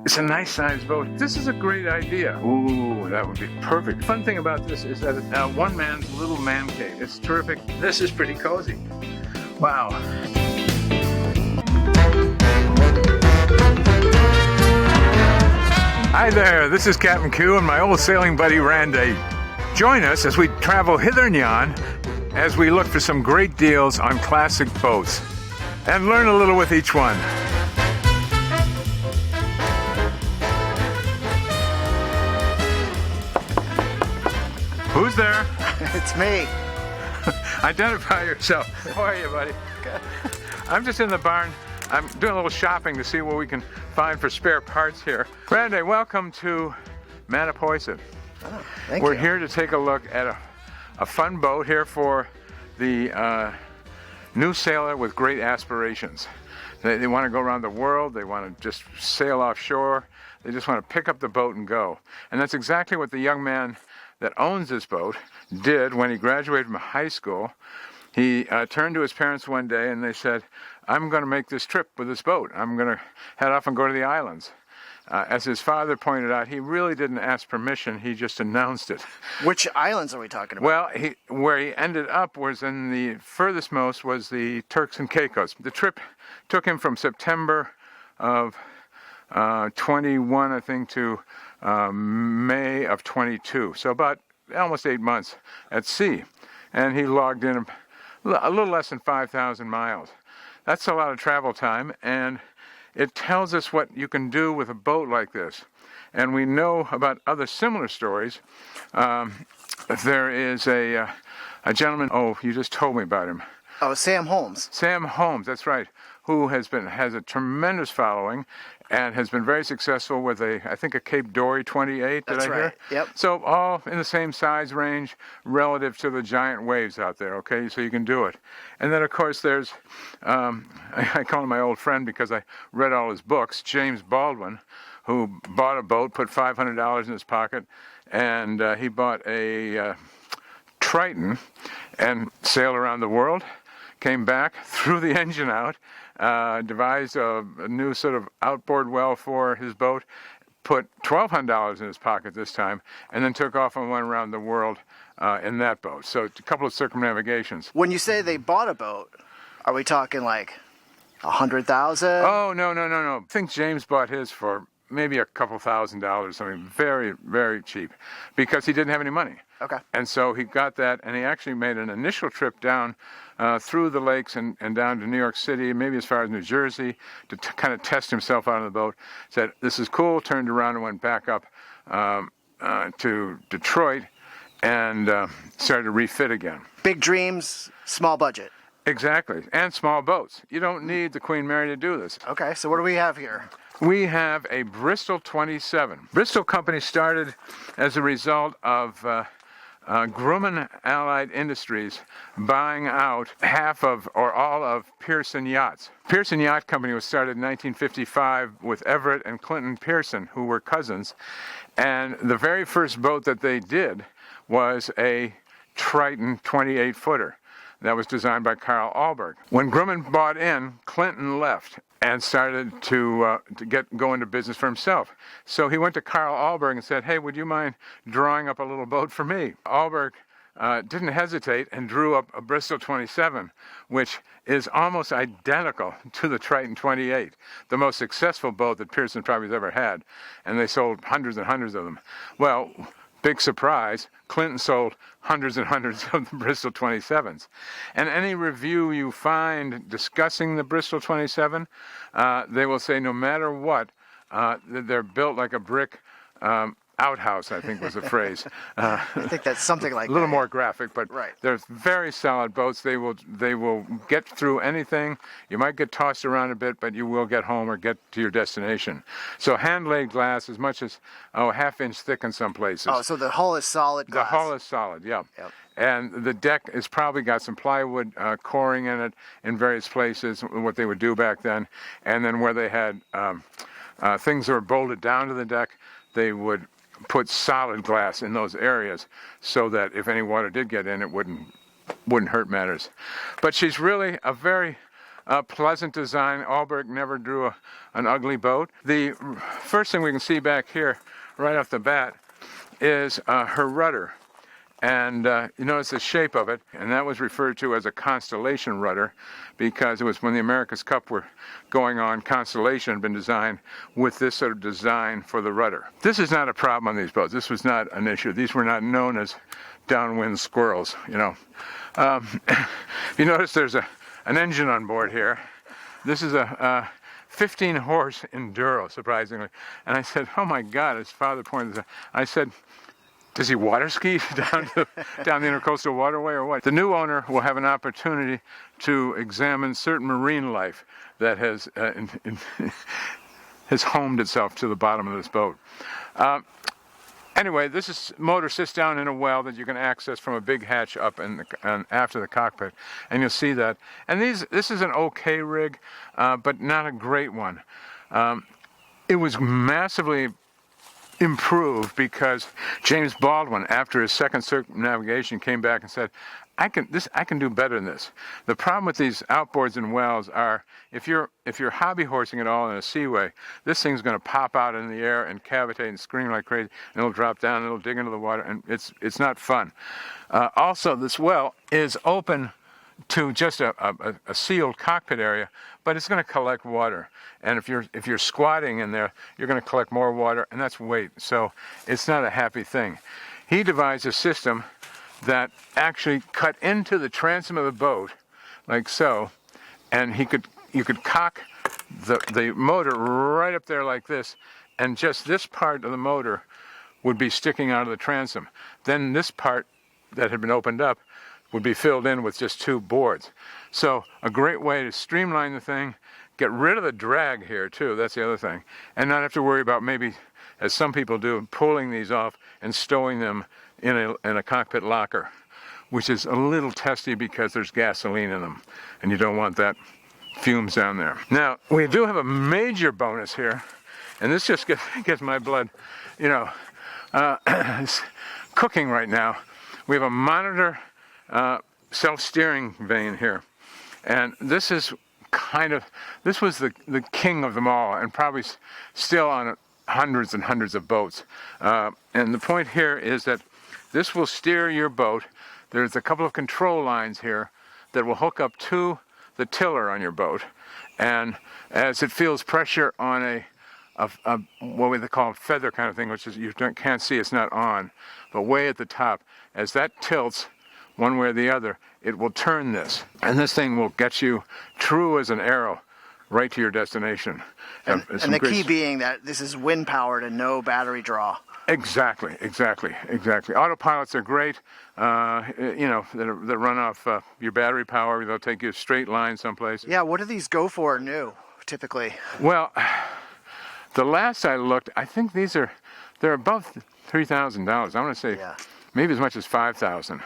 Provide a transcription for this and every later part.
It's a nice sized boat. This is a great idea. Ooh, that would be perfect. Fun thing about this is that it's one man's little man cave. It's terrific. This is pretty cozy. Wow. Hi there, this is Captain Q and my old sailing buddy Randy. Join us as we travel hither and yon as we look for some great deals on classic boats and learn a little with each one. Who's there? It's me. Identify yourself. How are you, buddy? Good. I'm just in the barn. I'm doing a little shopping to see what we can find for spare parts here. Randy, welcome to Mattapoisett. Oh, thank you. We're here to take a look at a fun boat here for the new sailor with great aspirations. They want to go around the world. They want to just sail offshore. They just want to pick up the boat and go. And that's exactly what the young man that owns this boat did when he graduated from high school. He turned to his parents one day and they said, I'm going to make this trip with this boat. I'm going to head off and go to the islands. As his father pointed out, he really didn't ask permission, he just announced it. Which islands are we talking about? Well, where he ended up was in the furthest most was the Turks and Caicos. The trip took him from September of 21, I think, to May of 22. So about almost 8 months at sea. And he logged in a little less than 5,000 miles. That's a lot of travel time, and it tells us what you can do with a boat like this. And we know about other similar stories. There is a gentleman, oh, you just told me about him. Oh, Sam Holmes. Sam Holmes, that's right, who has a tremendous following and has been very successful with I think a Cape Dory 28, did I hear? Right, yep. So all in the same size range relative to the giant waves out there, okay? So you can do it. And then, of course, there's, I call him my old friend because I read all his books, James Baldwin, who bought a boat, put $500 in his pocket, and he bought a Triton and sailed around the world, came back, threw the engine out, devised a new sort of outboard well for his boat, put $1,200 in his pocket this time, and then took off and went around the world in that boat. So a couple of circumnavigations. When you say they bought a boat, are we talking like 100,000? Oh, no. I think James bought his for maybe a couple $1,000, something very, very cheap, because he didn't have any money. Okay. And so he got that, and he actually made an initial trip down through the lakes and down to New York City, maybe as far as New Jersey, to kind of test himself out on the boat. Said, this is cool, turned around and went back up to Detroit and started to refit again. Big dreams, small budget. Exactly, and small boats. You don't need the Queen Mary to do this. Okay, so what do we have here? We have a Bristol 27. Bristol Company started as a result of Grumman Allied Industries buying out half of or all of Pearson Yachts. Pearson Yacht Company was started in 1955 with Everett and Clinton Pearson, who were cousins, and the very first boat that they did was a Triton 28-footer. That was designed by Carl Alberg. When Grumman bought in, Clinton left and started to go into business for himself. So he went to Carl Alberg and said, hey, would you mind drawing up a little boat for me? Alberg didn't hesitate and drew up a Bristol 27, which is almost identical to the Triton 28, the most successful boat that Pearson probably has ever had. And they sold hundreds and hundreds of them. Well, big surprise, Clinton sold hundreds and hundreds of the Bristol 27s. And any review you find discussing the Bristol 27, they will say no matter what, they're built like a brick outhouse, I think was the phrase. I think that's something like a little that. more graphic, but right. They're very solid boats. They will get through anything. You might get tossed around a bit, but you will get home or get to your destination. So hand-laid glass as much as a half-inch thick in some places. Oh, so the hull is solid glass. The hull is solid, yeah. Yep. And the deck has probably got some plywood coring in it in various places, what they would do back then. And then where they had things that were bolted down to the deck, they would put solid glass in those areas so that if any water did get in, it wouldn't hurt matters. But she's really a very pleasant design. Alberg never drew an ugly boat. The first thing we can see back here, right off the bat, is her rudder. And you notice the shape of it, and that was referred to as a Constellation rudder because it was when the America's Cup were going on, Constellation had been designed with this sort of design for the rudder. This is not a problem on these boats. This was not an issue. These were not known as downwind squirrels, you know. You notice there's an engine on board here. This is a 15-horse Enduro, surprisingly. And I said, oh my God, his father pointed this out. I said, does he water ski down the Intercoastal Waterway or what? The new owner will have an opportunity to examine certain marine life that has has homed itself to the bottom of this boat. Anyway, this motor sits down in a well that you can access from a big hatch up after the cockpit, and you'll see that. And this is an okay rig, but not a great one. It was massively improved because James Baldwin, after his second circumnavigation, came back and said, I can do better than this. The problem with these outboards and wells are if you're hobby horsing it all in a seaway, this thing's going to pop out in the air and cavitate and scream like crazy, and it'll drop down, and it'll dig into the water, and it's not fun. Also, this well is open to just a sealed cockpit area, but it's going to collect water. And if you're squatting in there, you're going to collect more water, and that's weight. So it's not a happy thing. He devised a system that actually cut into the transom of the boat, like so, and you could cock the motor right up there like this, and just this part of the motor would be sticking out of the transom. Then this part that had been opened up would be filled in with just two boards. So a great way to streamline the thing, get rid of the drag here too, that's the other thing, and not have to worry about maybe, as some people do, pulling these off and stowing them in a cockpit locker, which is a little testy because there's gasoline in them, and you don't want that fumes down there. Now, we do have a major bonus here, and this just gets my blood, you know, it's cooking right now. We have a Monitor self-steering vane here, and this was the king of them all, and probably still on hundreds and hundreds of boats. And the point here is that this will steer your boat. There's a couple of control lines here that will hook up to the tiller on your boat, and as it feels pressure on a what we call a feather kind of thing, which is you can't see, it's not on, but way at the top, as that tilts one way or the other, it will turn this, and this thing will get you true as an arrow right to your destination. And the key being that this is wind powered and no battery draw. Exactly. Autopilots are great, you know, that run off your battery power. They'll take you a straight line someplace. Yeah, what do these go for new, typically? Well, the last I looked, I think they're above $3,000. I want to say maybe as much as $5,000.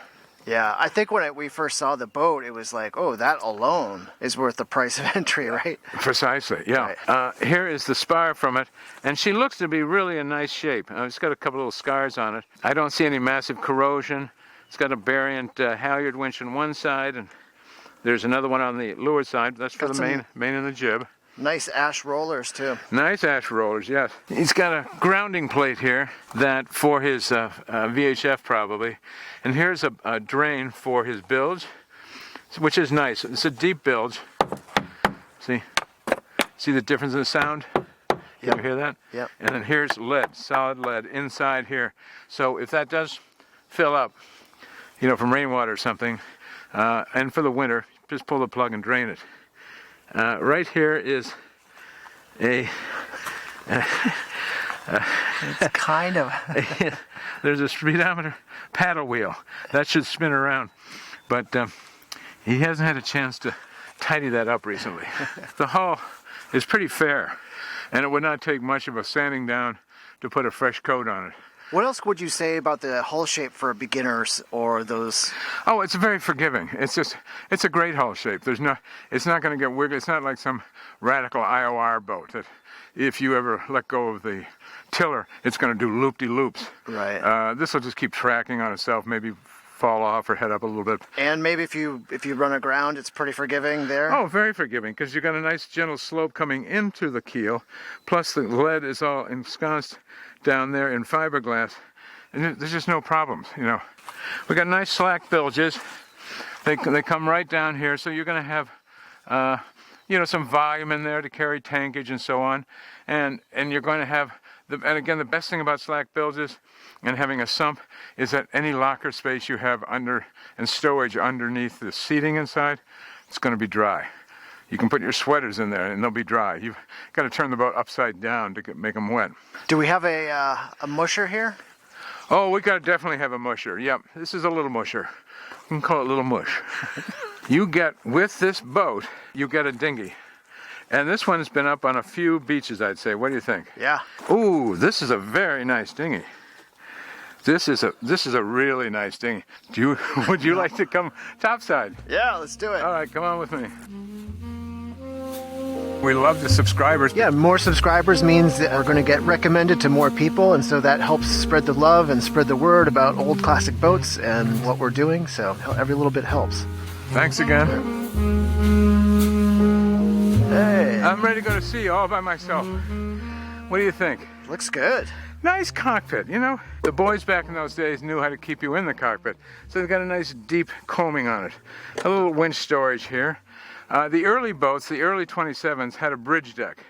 Yeah, I think when we first saw the boat, it was like, oh, that alone is worth the price of entry, right? Precisely, yeah. Right. Here is the spar from it, and she looks to be really in nice shape. It's got a couple little scars on it. I don't see any massive corrosion. It's got a Variant halyard winch on one side, and there's another one on the leeward side. That's for the main and the jib. Nice ash rollers, too. Nice ash rollers, yes. He's got a grounding plate here that for his VHF probably. And here's a drain for his bilge, which is nice. It's a deep bilge. See the difference in the sound? You ever hear that? Yep. And then here's lead, solid lead inside here. So if that does fill up, you know, from rainwater or something, and for the winter, just pull the plug and drain it. Right here is it's kind of there's a speedometer paddle wheel that should spin around, but he hasn't had a chance to tidy that up recently. The hull is pretty fair, and it would not take much of a sanding down to put a fresh coat on it. What else would you say about the hull shape for beginners or those? Oh, it's very forgiving. It's a great hull shape. It's not going to get wiggly. It's not like some radical IOR boat that if you ever let go of the tiller, it's going to do loop-de-loops. Right. This will just keep tracking on itself, maybe fall off or head up a little bit. And maybe if you run aground, it's pretty forgiving there. Oh, very forgiving, because you've got a nice gentle slope coming into the keel, plus the lead is all ensconced down there in fiberglass, and there's just no problems, you know. We got nice slack bilges. They come right down here, so you're going to have, you know, some volume in there to carry tankage and so on, and you're going to have and again, the best thing about slack bilges and having a sump is that any locker space you have under and stowage underneath the seating inside, it's going to be dry. You can put your sweaters in there and they'll be dry. You've got to turn the boat upside down to make them wet. Do we have a musher here? Oh, we got to definitely have a musher. Yep, this is a little musher. You can call it little mush. You get, with this boat, you get a dinghy. And this one's been up on a few beaches, I'd say. What do you think? Yeah. Ooh, this is a very nice dinghy. This is a really nice dinghy. Would you like to come topside? Yeah, let's do it. All right, come on with me. We love the subscribers. Yeah, more subscribers means that we're going to get recommended to more people, and so that helps spread the love and spread the word about old classic boats and what we're doing. So every little bit helps. Thanks again. Hey. I'm ready to go to sea all by myself. What do you think? Looks good. Nice cockpit, you know? The boys back in those days knew how to keep you in the cockpit. So they've got a nice deep combing on it. A little winch storage here. The early boats, the early 27s, had a bridge deck.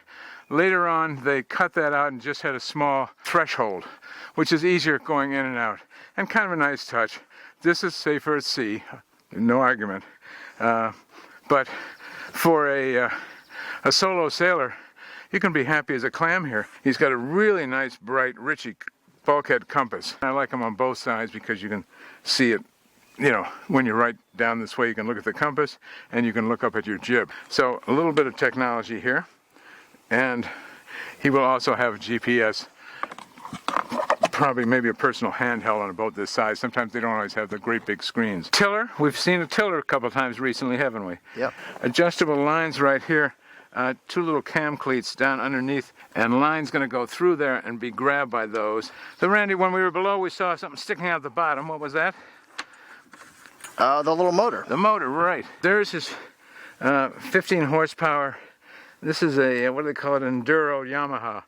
Later on, they cut that out and just had a small threshold, which is easier going in and out. And kind of a nice touch. This is safer at sea, no argument. But for a solo sailor, you can be happy as a clam here. He's got a really nice, bright, Ritchie bulkhead compass. I like them on both sides because you can see it, you know, when you're right down this way, you can look at the compass and you can look up at your jib. So a little bit of technology here. And he will also have GPS, probably maybe a personal handheld on a boat this size. Sometimes they don't always have the great big screens. Tiller, we've seen a tiller a couple of times recently, haven't we? Yep. Adjustable lines right here. Two little cam cleats down underneath, and line's going to go through there and be grabbed by those. So Randy, when we were below, we saw something sticking out the bottom. What was that? The little motor. The motor, right. There's his 15 horsepower. This is a, what do they call it, Enduro Yamaha.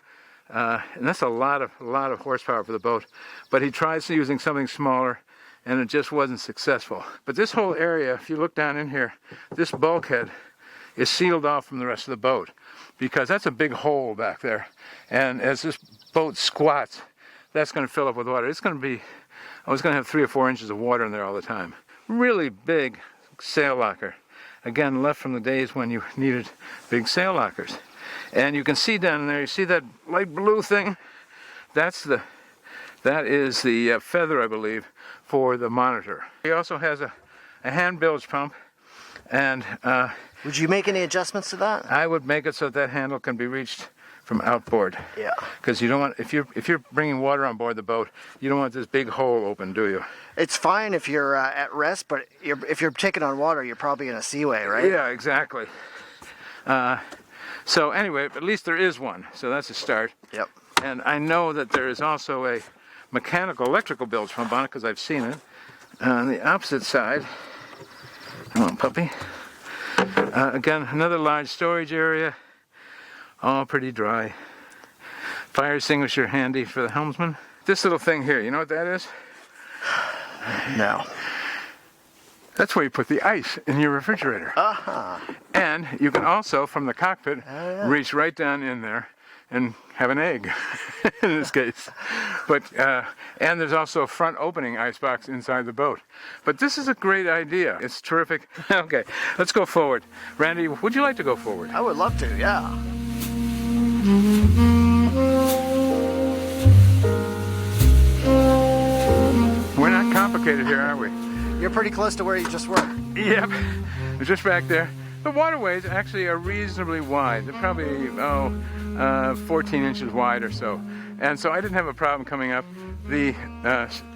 And that's a lot of horsepower for the boat. But he tries using something smaller, and it just wasn't successful. But this whole area, if you look down in here, this bulkhead is sealed off from the rest of the boat because that's a big hole back there. And as this boat squats, that's going to fill up with water. It's going to be, I was going to have 3 or 4 inches of water in there all the time. Really big sail locker. Again, left from the days when you needed big sail lockers. And you can see down there, you see that light blue thing? That is the feather, I believe, for the monitor. He also has a hand bilge pump, and would you make any adjustments to that? I would make it so that handle can be reached from outboard. Yeah. Because you don't want, if you're bringing water on board the boat, you don't want this big hole open, do you? It's fine if you're at rest, but if you're taking on water, you're probably in a seaway, right? Yeah, exactly. So anyway, at least there is one. So that's a start. Yep. And I know that there is also a mechanical electrical bilge pump on it because I've seen it. On the opposite side, come on, puppy. Again, another large storage area, all pretty dry. Fire extinguisher handy for the helmsman. This little thing here, you know what that is? No. That's where you put the ice in your refrigerator. Uh-huh. And you can also, from the cockpit, reach right down in there and have an egg, in this case. But and there's also a front opening icebox inside the boat. But this is a great idea. It's terrific. Okay, let's go forward. Randy, would you like to go forward? I would love to, yeah. We're not complicated here, are we? You're pretty close to where you just were. Yep, we're just back there. The waterways actually are reasonably wide. They're probably, 14 inches wide or so. And so I didn't have a problem coming up. The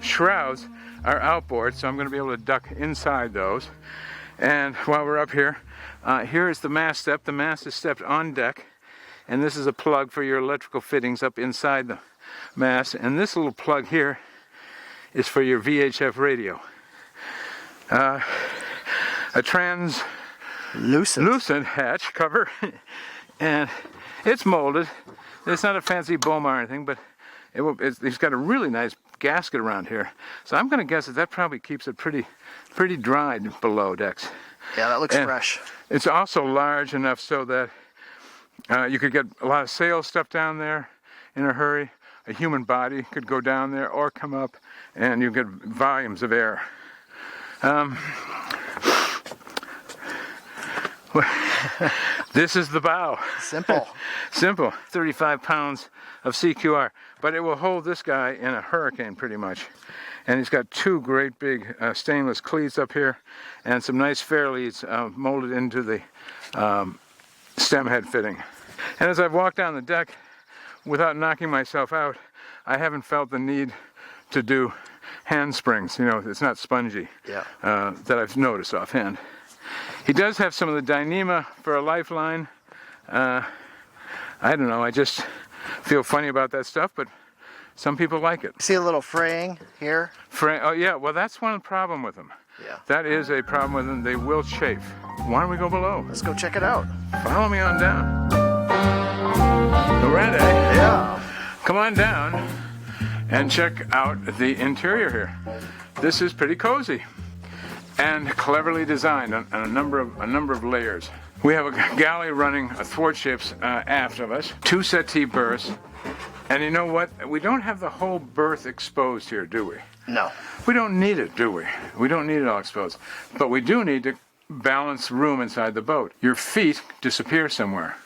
shrouds are outboard, so I'm going to be able to duck inside those. And while we're up here, here is the mast step. The mast is stepped on deck. And this is a plug for your electrical fittings up inside the mast. And this little plug here is for your VHF radio. a translucent hatch cover, and it's molded. It's not a fancy Boma or anything, but it's got a really nice gasket around here. So I'm going to guess that probably keeps it pretty dried below decks. Yeah, that looks And fresh. it's also large enough so that you could get a lot of sail stuff down there in a hurry. A human body could go down there or come up, and you get volumes of air. This is the bow. Simple. Simple. 35 pounds of CQR, but it will hold this guy in a hurricane pretty much. And he's got two great big stainless cleats up here and some nice fair leads molded into the stem head fitting. And as I've walked down the deck, without knocking myself out, I haven't felt the need to do handsprings. You know, it's not spongy. Yeah. That I've noticed offhand. He does have some of the Dyneema for a lifeline. I don't know, I just feel funny about that stuff, but some people like it. See a little fraying here? Oh yeah, well that's one problem with them. Yeah. That is a problem with them, they will chafe. Why don't we go below? Let's go check it out. Follow me on down. Ready? Yeah. Come on down and check out the interior here. This is pretty cozy and cleverly designed on a number of layers. We have a galley running athwartships aft of us, 2 settee berths, and you know what? We don't have the whole berth exposed here, do we? No. We don't need it, do we? We don't need it all exposed. But we do need to balance room inside the boat. Your feet disappear somewhere.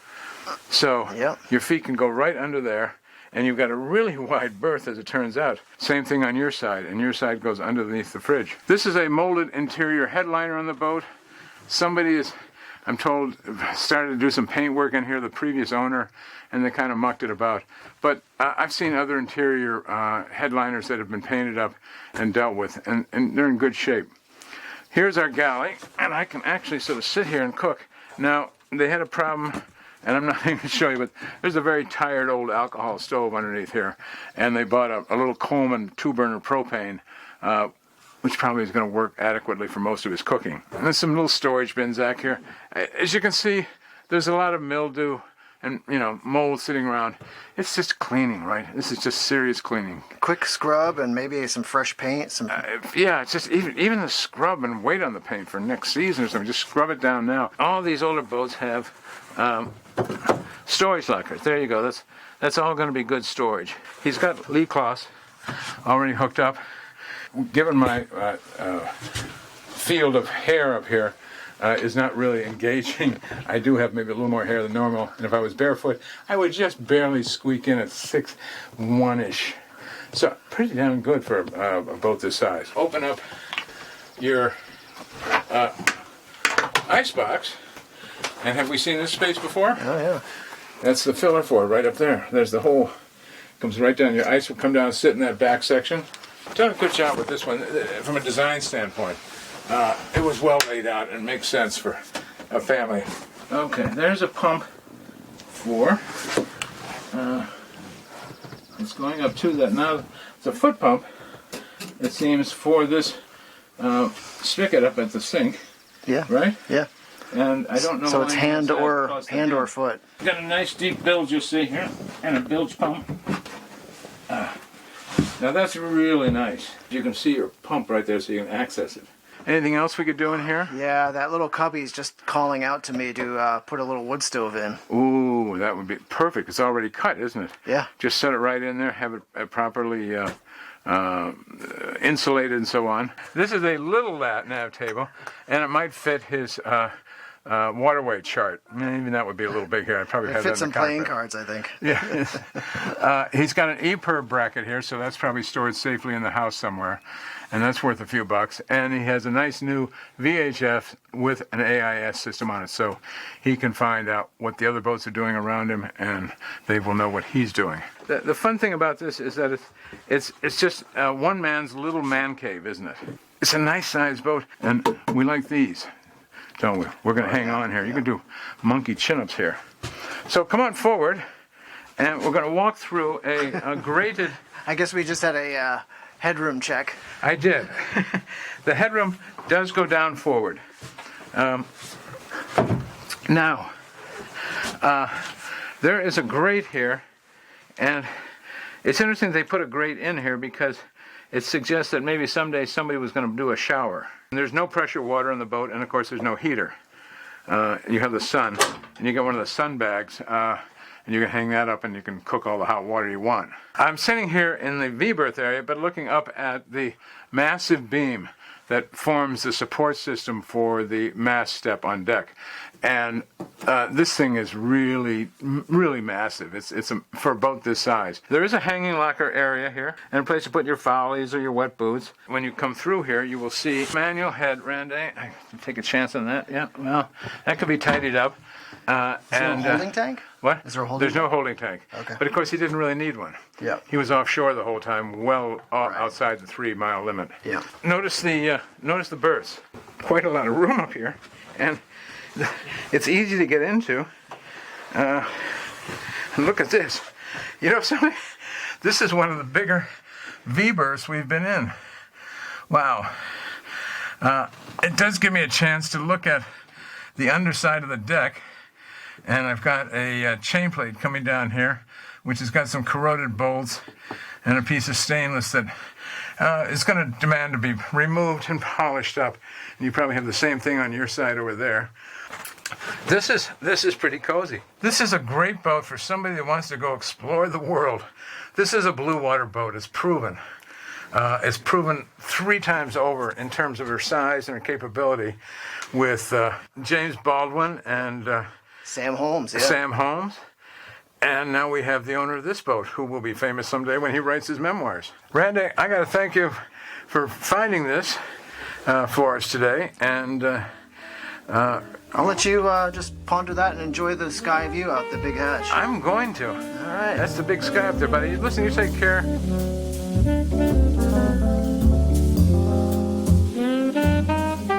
So Yep. your feet can go right under there, and you've got a really wide berth as it turns out. Same thing on your side, and your side goes underneath the fridge. This is a molded interior headliner on the boat. Somebody is, I'm told, started to do some paint work in here, the previous owner, and they kind of mucked it about. But I've seen other interior headliners that have been painted up and dealt with, and they're in good shape. Here's our galley, and I can actually sort of sit here and cook. Now, they had a problem, and I'm not even going to show you, but there's a very tired old alcohol stove underneath here, and they bought a little Coleman 2-burner propane, which probably is going to work adequately for most of his cooking. And there's some little storage bins back here. As you can see, there's a lot of mildew and, you know, mold sitting around. It's just cleaning, right? This is just serious cleaning. Quick scrub and maybe some fresh paint. Yeah, it's just even the scrub and wait on the paint for next season or something. Just scrub it down now. All these older boats have storage lockers. There you go. That's all going to be good storage. He's got lee cloths already hooked up. Given my field of hair up here is not really engaging, I do have maybe a little more hair than normal, and if I was barefoot, I would just barely squeak in at 6'1"-ish. So pretty damn good for a boat this size. Open up your ice box, and have we seen this space before? Oh yeah. That's the filler for it right up there. There's the hole. Comes right down. Your ice will come down and sit in that back section. Done a good job with this one from a design standpoint. It was well laid out and makes sense for a family. Okay, there's a pump for it's going up to that. Now it's a foot pump, it seems, for this spigot up at the sink. Yeah. Right? Yeah. And I don't know. So it's hand or foot. Got a nice deep bilge, you'll see here, and a bilge pump. Now that's really nice. You can see your pump right there, so you can access it. Anything else we could do in here? Yeah, that little cubby's just calling out to me to put a little wood stove in. Ooh, that would be perfect. It's already cut, isn't it? Yeah. Just set it right in there, have it properly insulated and so on. This is a little nav table, and it might fit his waterway chart. Even that would be a little big here. I'd probably have that in the Fit some playing cards, I think. Yeah. He's got an EPIRB bracket here, so that's probably stored safely in the house somewhere, and that's worth a few bucks. And he has a nice new VHF with an AIS system on it, so he can find out what the other boats are doing around him, and they will know what he's doing. The fun thing about this is that it's just one man's little man cave, isn't it? It's a nice sized boat, and we like these. Don't we? We're going to hang on here. You can do monkey chin-ups here. So come on forward, and we're going to walk through a grated... I guess we just had a headroom check. I did. The headroom does go down forward. Now, there is a grate here, and it's interesting they put a grate in here because it suggests that maybe someday somebody was going to do a shower. And there's no pressure water on the boat, and of course there's no heater. You have the sun, and you get one of the sun bags, and you can hang that up and you can cook all the hot water you want. I'm sitting here in the V-berth area, but looking up at the massive beam that forms the support system for the mast step on deck. And this thing is really, really massive. It's for a boat this size. There is a hanging locker area here and a place to put your foulies or your wet boots. When you come through here, you will see manual head. Randy, I can take a chance on that. Yeah, well, that could be tidied up. Is there a holding tank? What? Is there a holding There's no holding tank. Okay. But of course, he didn't really need one. Yeah. He was offshore the whole time, well outside the 3-mile limit. Yeah. Notice the berths. Quite a lot of room up here, and it's easy to get into. And look at this. You know something? This is one of the bigger V-berths we've been in. Wow. It does give me a chance to look at the underside of the deck. And I've got a chain plate coming down here, which has got some corroded bolts and a piece of stainless that is going to demand to be removed and polished up. And you probably have the same thing on your side over there. This is pretty cozy. This is a great boat for somebody that wants to go explore the world. This is a blue water boat. It's proven. It's proven 3 times over in terms of her size and her capability with James Baldwin and Sam Holmes, yeah. Sam Holmes. And now we have the owner of this boat, who will be famous someday when he writes his memoirs. Randy, I got to thank you for finding this for us today. And I'll let you just ponder that and enjoy the sky view out the big hatch. I'm going to. All right. That's the big sky up there, buddy. Listen, you take care.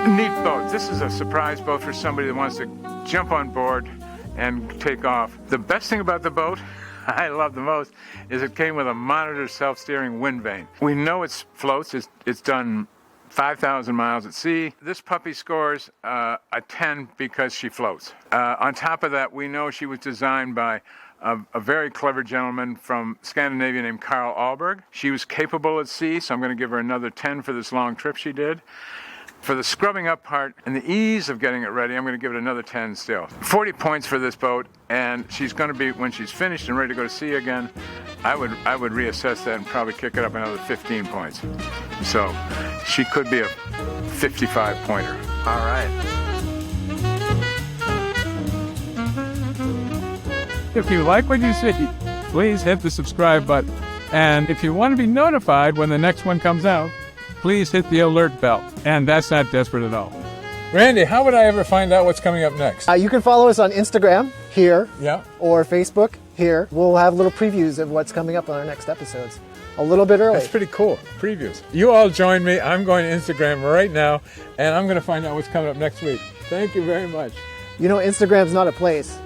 Neat boat. This is a surprise boat for somebody that wants to jump on board and take off. The best thing about the boat, I love the most, is it came with a Monitor self-steering Windvane. We know it floats. It's done 5,000 miles at sea. This puppy scores a 10 because she floats. On top of that, we know she was designed by a very clever gentleman from Scandinavia named Carl Alberg. She was capable at sea, so I'm going to give her another 10 for this long trip she did. For the scrubbing up part and the ease of getting it ready, I'm going to give it another 10 still. 40 points for this boat, and she's going to be, when she's finished and ready to go to sea again, I would reassess that and probably kick it up another 15 points. So she could be a 55-pointer. All right. If you like what you see, please hit the subscribe button. And if you want to be notified when the next one comes out, please hit the alert bell. And that's not desperate at all. Randy, how would I ever find out what's coming up next? You can follow us on Instagram here, Yeah. or Facebook here. We'll have little previews of what's coming up on our next episodes. A little bit early. That's pretty cool. Previews. You all join me. I'm going to Instagram right now, and I'm going to find out what's coming up next week. Thank you very much. You know, Instagram's not a place.